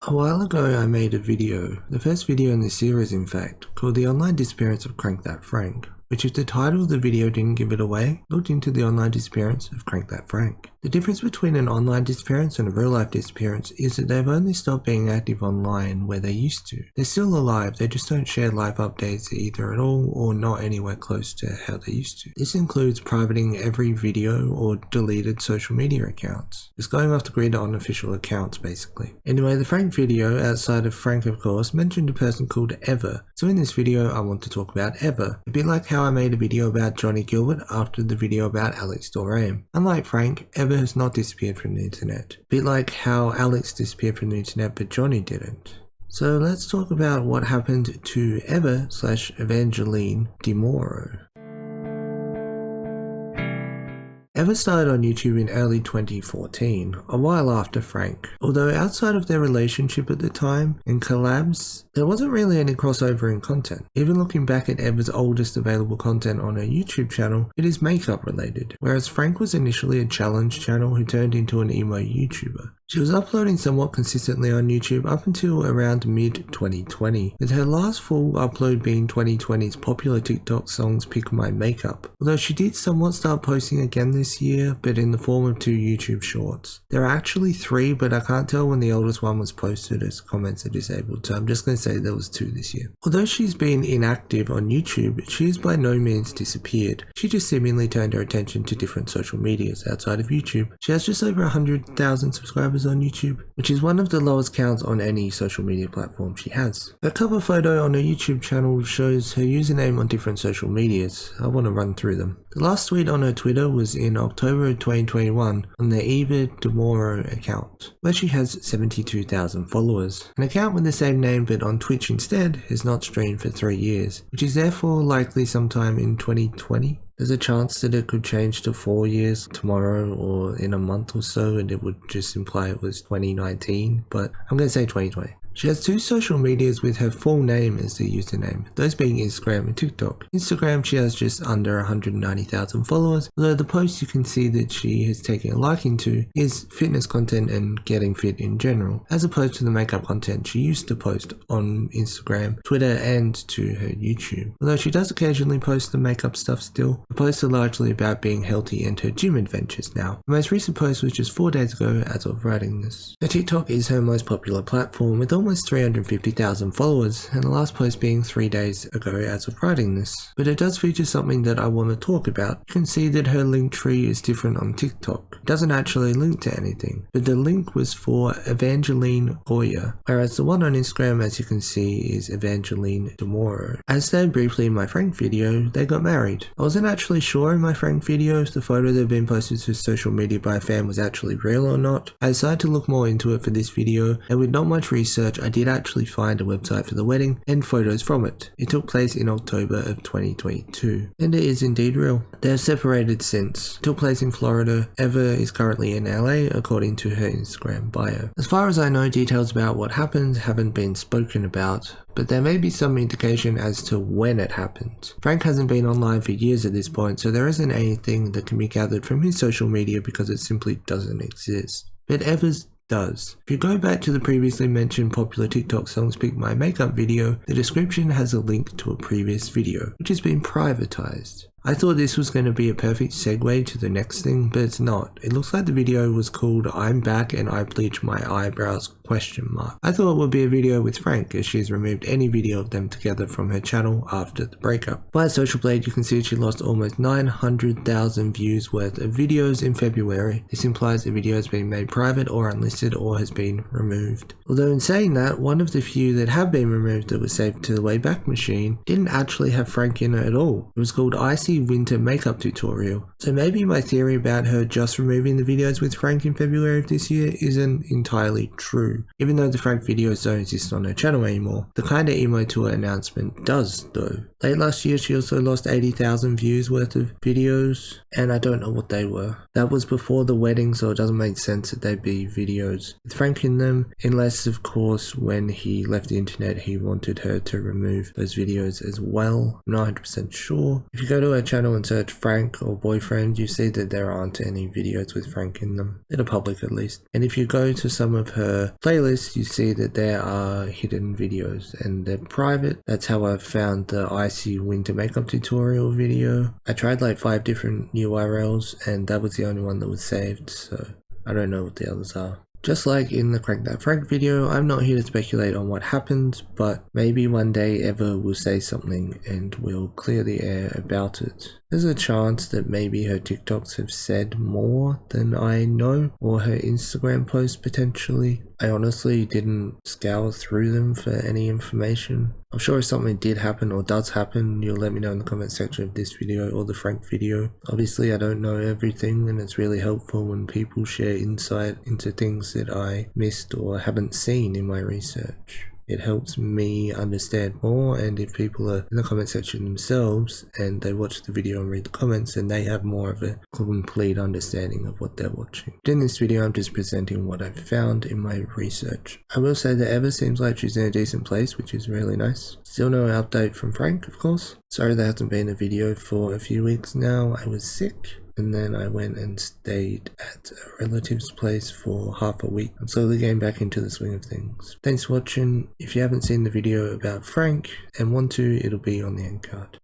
A while ago I made a video, the first video in this series in fact, called The Online Disappearance of CrankThatFrank, which if the title of the video didn't give it away, looked into the online disappearance of CrankThatFrank. The difference between an online disappearance and a real life disappearance is that they've only stopped being active online where they used to. They're still alive, they just don't share live updates either at all or not anywhere close to how they used to. This includes privating every video or deleted social media accounts. It's going off the grid on official accounts basically. Anyway, the Frank video, outside of Frank of course, mentioned a person called Ever. So in this video I want to talk about Ever. A bit like how I made a video about Johnny Gilbert after the video about Alex Dorame. Unlike Frank, Ever has not disappeared from the internet. A bit like how Alex disappeared from the internet but Johnny didn't. So let's talk about what happened to Evangeline Demuro. Ever started on YouTube in early 2014, a while after Frank. Although outside of their relationship at the time and collabs, there wasn't really any crossover in content. Even looking back at Ever's oldest available content on her YouTube channel, it is makeup related, whereas Frank was initially a challenge channel who turned into an emo YouTuber. She was uploading somewhat consistently on YouTube up until around mid-2020, with her last full upload being 2020's popular TikTok songs Pick My Makeup, although she did somewhat start posting again this year, but in the form of 2 YouTube shorts. There are actually 3, but I can't tell when the oldest one was posted as comments are disabled, so I'm just going to say there was 2 this year. Although she's been inactive on YouTube, she has by no means disappeared. She just seemingly turned her attention to different social medias outside of YouTube. She has just over 100,000 subscribers on YouTube, which is one of the lowest counts on any social media platform she has. Her cover photo on her YouTube channel shows her username on different social medias. I want to run through them. The last tweet on her Twitter was in October 2021 on the Eva Demuro account, where she has 72,000 followers. An account with the same name but on Twitch instead has not streamed for 3 years, which is therefore likely sometime in 2020. There's a chance that it could change to 4 years tomorrow or in a month or so, and it would just imply it was 2019, but I'm going to say 2020. She has 2 social medias with her full name as the username, those being Instagram and TikTok. Instagram she has just under 190,000 followers, although the post you can see that she has taken a liking to is fitness content and getting fit in general, as opposed to the makeup content she used to post on Instagram, Twitter and to her YouTube. Although she does occasionally post the makeup stuff still, the posts are largely about being healthy and her gym adventures now. The most recent post was just 4 days ago as of writing this. Her TikTok is her most popular platform with almost 350,000 followers, and the last post being 3 days ago as of writing this. But it does feature something that I want to talk about. You can see that her link tree is different on TikTok. It doesn't actually link to anything, but the link was for Evangeline Goya, whereas the one on Instagram, as you can see, is Evangeline Demuro. As said briefly in my Frank video, they got married. I wasn't actually sure in my Frank video if the photo that had been posted to social media by a fan was actually real or not. I decided to look more into it for this video, and with not much research I did actually find a website for the wedding and photos from it. It took place in October of 2022, and it is indeed real. They have separated since. It took place in Florida. Ever is currently in LA according to her Instagram bio. As far as I know, details about what happened haven't been spoken about, but there may be some indication as to when it happened. Frank hasn't been online for years at this point, so there isn't anything that can be gathered from his social media because it simply doesn't exist. But Ever's does. If you go back to the previously mentioned popular TikTok songs Pick My Makeup video, the description has a link to a previous video, which has been privatized. I thought this was going to be a perfect segue to the next thing, but it's not. It looks like the video was called I'm Back and I Bleach My Eyebrows ? I thought it would be a video with Frank, as she has removed any video of them together from her channel after the breakup. By Social Blade you can see she lost almost 900,000 views worth of videos in February. This implies the video has been made private or unlisted or has been removed. Although in saying that, one of the few that have been removed that was saved to the Wayback Machine didn't actually have Frank in it at all. It was called Icy Winter Makeup Tutorial. So maybe my theory about her just removing the videos with Frank in February of this year isn't entirely true. Even though the Frank videos don't exist on her channel anymore. The Kinda Emo Tour announcement does though. Late last year she also lost 80,000 views worth of videos, and I don't know what they were. That was before the wedding, so it doesn't make sense that they'd be videos with Frank in them, unless of course when he left the internet he wanted her to remove those videos as well. I'm not 100% sure. If you go to her channel and search Frank or boyfriend, you see that there aren't any videos with Frank in them, in the public at least. And if you go to some of her playlists, you see that there are hidden videos and they're private. That's how I found the icy winter makeup tutorial video. I tried like 5 different URLs and that was the only one that was saved, so I don't know what the others are. Just like in the CrankThatFrank video, I'm not here to speculate on what happened, but maybe one day Eva will say something and we'll clear the air about it. There's a chance that maybe her TikToks have said more than I know, or her Instagram posts potentially. I honestly didn't scour through them for any information. I'm sure if something did happen or does happen, you'll let me know in the comment section of this video or the Frank video. Obviously I don't know everything and it's really helpful when people share insight into things that I missed or haven't seen in my research. It helps me understand more, and if people are in the comment section themselves and they watch the video and read the comments, then they have more of a complete understanding of what they're watching. In this video I'm just presenting what I've found in my research. I will say that Eva seems like she's in a decent place, which is really nice. Still no update from Frank, of course. Sorry there hasn't been a video for a few weeks now. I was sick. And then I went and stayed at a relative's place for half a week. I'm slowly getting back into the swing of things. Thanks for watching. If you haven't seen the video about Frank and want to, it'll be on the end card.